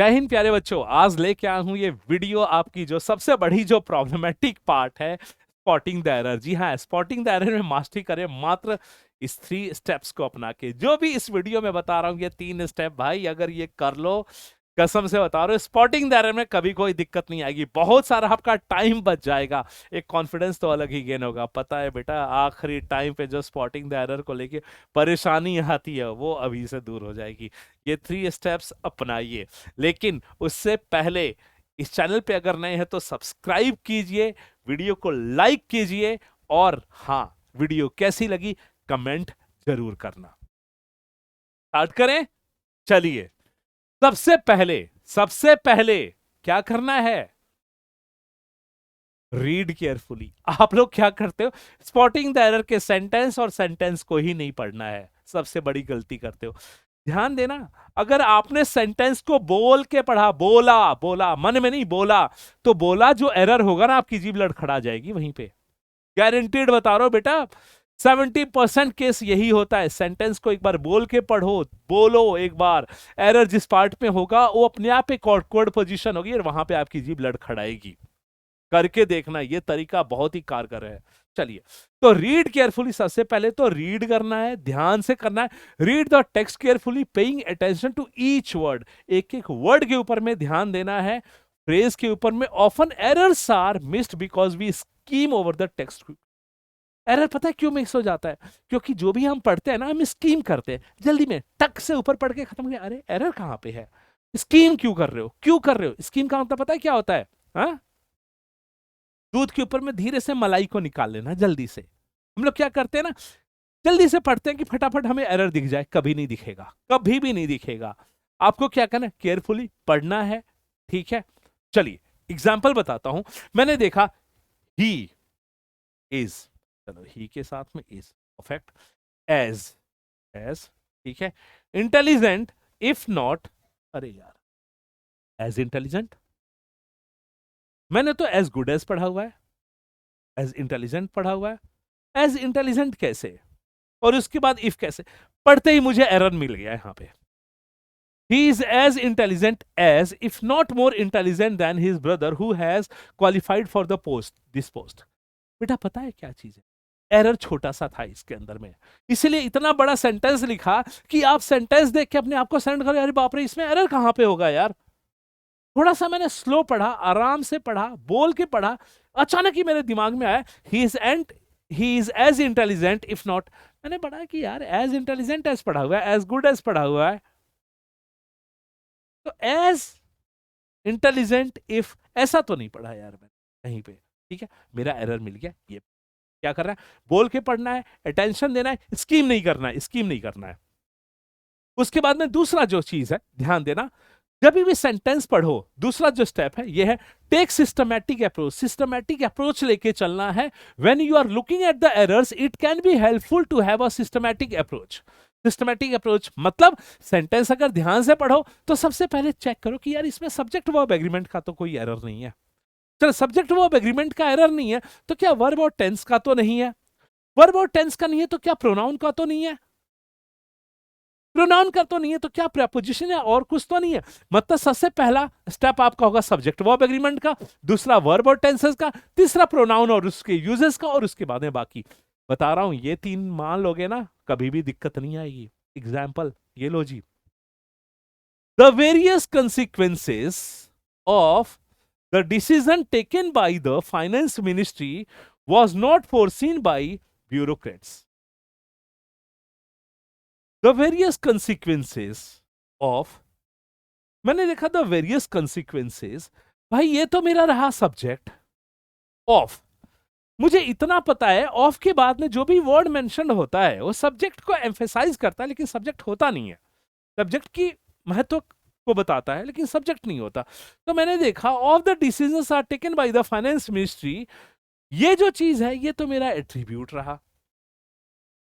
जय हिंद प्यारे बच्चों, आज लेके आया हूं ये वीडियो आपकी जो सबसे बड़ी जो प्रॉब्लमेटिक पार्ट है, स्पॉटिंग द एरर। जी हाँ, स्पॉटिंग द एरर में मास्टरी करें मात्र इस 3 स्टेप्स को अपना के। जो भी इस वीडियो में बता रहा हूं ये 3 स्टेप, भाई अगर ये कर लो, कसम से बता रहा हूं, स्पॉटिंग द एरर में कभी कोई दिक्कत नहीं आएगी। बहुत सारा आपका टाइम बच जाएगा, एक कॉन्फिडेंस तो अलग ही गेन होगा। पता है बेटा, आखिरी टाइम पे जो स्पॉटिंग द एरर को लेके परेशानी आती है वो अभी से दूर हो जाएगी। ये 3 स्टेप्स अपनाइए। लेकिन उससे पहले इस चैनल पे अगर नए हैं तो सब्सक्राइब कीजिए, वीडियो को लाइक कीजिए और हाँ, वीडियो कैसी लगी कमेंट जरूर करना। स्टार्ट करें, चलिए। सबसे पहले क्या करना है? Read carefully. आप लोग क्या करते हो? स्पॉटिंग द एरर के सेंटेंस और सेंटेंस को ही नहीं पढ़ना है, सबसे बड़ी गलती करते हो। ध्यान देना, अगर आपने सेंटेंस को बोल के पढ़ा, बोला बोला मन में नहीं बोला, तो बोला जो एरर होगा ना, आपकी जीभ लड़खड़ा जाएगी वहीं पे। गारंटीड बता रहा हूं बेटा, 70% केस यही होता है। सेंटेंस को एक बार बोल के पढ़ो, बोलो एक बार, एरर जिस पार्ट में होगा वो अपने आप एक ऑकवर्ड पोजीशन होगी और वहां पे आपकी जीभ लड़खड़ाएगी। करके देखना, ये तरीका बहुत ही कारगर है। चलिए, तो रीड केयरफुली। सबसे पहले तो रीड करना है, ध्यान से करना है। Read the text carefully, paying attention to each word. एक एक वर्ड के ऊपर में ध्यान देना है, फ्रेज के ऊपर में। Often errors are missed because we skim over the text. Error पता है क्यों मिक्स हो जाता है? क्योंकि जो भी हम पढ़ते हैं ना, हम स्कीम करते हैं जल्दी में, टक से ऊपर पढ़ के खत्म हो गया। अरे एरर कहां पे है? स्कीम क्यों कर रहे हो? क्यों कर रहे हो? स्कीम का मतलब पता है क्या होता है? हाँ, दूध के ऊपर में धीरे से मलाई को निकाल लेना जल्दी से। हम लोग क्या करते हैं ना, जल्दी से पढ़ते हैं कि फटाफट हमें एरर दिख जाए। कभी नहीं दिखेगा, कभी भी नहीं दिखेगा। आपको क्या करना है? केयरफुली पढ़ना है, ठीक है। चलिए एग्जाम्पल बताता हूं। मैंने देखा ही इज, चलो ही के साथ में इज, परफेक्ट। एज, एज, ठीक है। इंटेलिजेंट, इफ नॉट, अरे यार, एज इंटेलिजेंट। मैंने तो एज गुड एज पढ़ा हुआ है, एज इंटेलिजेंट पढ़ा हुआ है। एज इंटेलिजेंट कैसे? और उसके बाद इफ कैसे? पढ़ते ही मुझे एरर मिल गया यहां पे। He is as intelligent as, if not more intelligent than his brother who has qualified for the post, this post. बेटा पता है क्या चीज है? एरर छोटा सा था इसके अंदर में, इसलिए इतना बड़ा सेंटेंस लिखा कि आप सेंटेंस देख के अपने आप को सेंड करो, अरे बाप रे, इसमें एरर कहां पे होगा यार। थोड़ा सा मैंने स्लो पढ़ा, आराम से पढ़ा, बोल के पढ़ा, अचानक ही मेरे दिमाग में आया he is as intelligent if not. मैंने पढ़ा कि यार एज इंटेलिजेंट एज पढ़ा हुआ है, एज गुड एज पढ़ा हुआ है, तो एज इंटेलिजेंट इफ ऐसा तो नहीं पढ़ा यार मैंने कहीं पे। ठीक है, मेरा एरर मिल गया। ये क्या कर रहा है? बोल के पढ़ना है, अटेंशन देना है, स्कीम नहीं करना है, स्कीम नहीं करना है। उसके बाद में दूसरा जो चीज है, ध्यान देना, जब भी सेंटेंस पढ़ो, दूसरा जो स्टेप है ये है, take systematic approach. Systematic approach लेके चलना है। When you are looking at the errors, it can be helpful to have a systematic approach. Systematic approach मतलब सेंटेंस अगर ध्यान से पढ़ो तो सबसे पहले चेक करो कि यार इसमें सब्जेक्ट वर्ब एग्रीमेंट का तो कोई एरर नहीं है। चलो, सब्जेक्ट वर्ब एग्रीमेंट का एरर नहीं है तो क्या वर्ब और टेंस का तो नहीं है? वर्ब और टेंस का नहीं है तो क्या प्रोनाउन का तो नहीं है? प्रोनाउन का तो नहीं है तो क्या प्रेपोजिशन है और कुछ तो नहीं है? मतलब सबसे पहला स्टेप आपका होगा सब्जेक्ट वर्ब एग्रीमेंट का, दूसरा वर्ब और टेंसेस का, तीसरा प्रोनाउन और उसके यूजेस का, और उसके बाद में बाकी। बता रहा हूं, ये 3 मान लोगे ना, कभी भी दिक्कत नहीं आएगी। एग्जाम्पल ये लो जी, the various consequences of the decision taken by the finance ministry was not foreseen by bureaucrats. The various consequences of, मैंने देखा द वेरियस consequences, भाई ये तो मेरा रहा सब्जेक्ट ऑफ। मुझे इतना पता है, ऑफ के बाद में जो भी वर्ड मेंशन होता है वो सब्जेक्ट को एम्फेसाइज करता है, लेकिन सब्जेक्ट होता नहीं है। सब्जेक्ट की महत्व को बताता है लेकिन सब्जेक्ट नहीं होता। तो मैंने देखा of the decisions are taken by the finance ministry, ये जो चीज है ये तो मेरा एट्रीब्यूट रहा।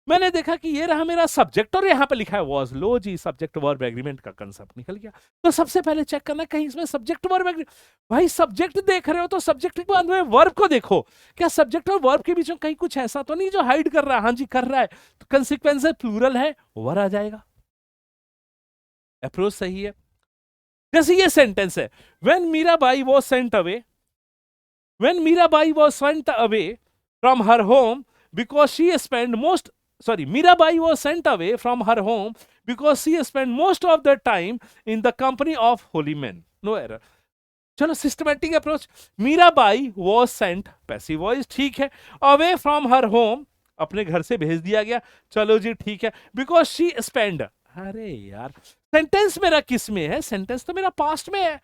मैंने देखा कि ये रहा मेरा सब्जेक्ट और यहां पे लिखा है वाज, लो जी, सब्जेक्ट वर्ब एग्रीमेंट का कंसेप्ट निकल गया। तो सबसे पहले चेक करना कहीं इसमें सब्जेक्ट वर्ब एग्रीमेंट। भाई सब्जेक्ट देख रहे हो तो सब्जेक्ट के बाद में वर्ब को देखो, क्या सब्जेक्ट और वर्ब के बीच में कहीं कुछ ऐसा तो नहीं जो हाइड कर रहा है? हाँ जी कर रहा है, तो कंसिक्वेंस प्लूरल है, वर आ जाएगा। अप्रोच सही है। जैसे ये सेंटेंस है, when Mirabai was sent away, when Mirabai was sent away from her home because she spent most, sorry, Mirabai was sent away from her home because she spent most of the time in the company of holy men. No error. चलो systematic approach, Mirabai was sent, passive voice, ठीक है, away from her home, अपने घर से भेज दिया गया, चलो जी ठीक है, बिकॉज शी स्पेंड, अरे यार सेंटेंस मेरा किस में है, सेंटेंस तो मेरा पास्ट में है,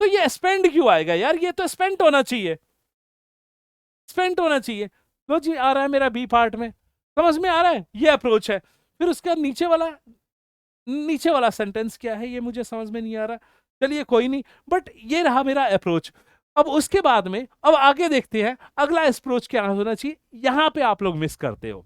तो ये स्पेंड क्यों आएगा यार, ये तो स्पेंट होना चाहिए, स्पेंट होना चाहिए। लो जी आ रहा है मेरा बी पार्ट में, समझ में आ रहा है, ये अप्रोच है। फिर उसका नीचे वाला सेंटेंस क्या है ये मुझे समझ में नहीं आ रहा, चलिए कोई नहीं, बट ये रहा मेरा अप्रोच। अब उसके बाद में अब आगे देखते हैं अगला अप्रोच क्या होना चाहिए, यहां पे आप लोग मिस करते हो।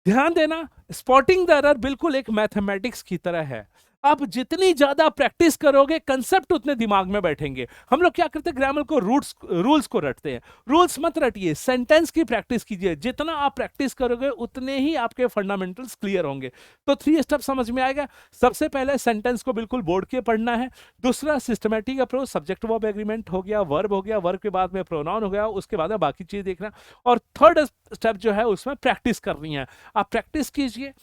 ध्यान देना, स्पॉटिंग द एरर बिल्कुल एक मैथमेटिक्स की तरह है, आप जितनी ज्यादा प्रैक्टिस करोगे कंसेप्ट उतने दिमाग में बैठेंगे। हम लोग क्या करते हैं, ग्रामर को रूल्स को रटते हैं, रूल्स मत रटिए, सेंटेंस की प्रैक्टिस कीजिए, जितना आप प्रैक्टिस करोगे उतने ही आपके फंडामेंटल्स क्लियर होंगे। तो 3 स्टेप समझ में आएगा। सबसे पहले सेंटेंस को बिल्कुल बोर्ड के पढ़ना है, दूसरा systematic approach, subject verb agreement हो गया, वर्ब हो गया, वर्ब के बाद में प्रोनाउन हो गया, उसके बाद में बाकी चीज देखना, और थर्ड स्टेप जो है उसमें प्रैक्टिस करनी है। आप प्रैक्टिस कीजिए,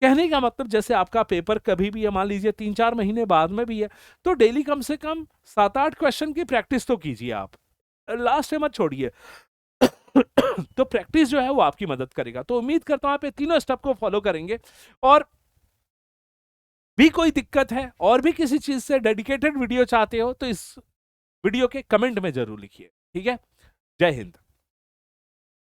कहने का मतलब जैसे आपका पेपर कभी भी है, मान लीजिए 3-4 महीने बाद में भी है, तो डेली कम से कम 7-8 क्वेश्चन की प्रैक्टिस तो कीजिए, आप लास्ट में मत छोड़िए। तो प्रैक्टिस जो है वो आपकी मदद करेगा। तो उम्मीद करता हूं आप ये तीनों स्टेप को फॉलो करेंगे, और भी कोई दिक्कत है और भी किसी चीज से डेडिकेटेड वीडियो चाहते हो तो इस वीडियो के कमेंट में जरूर लिखिए, ठीक है। जय हिंद।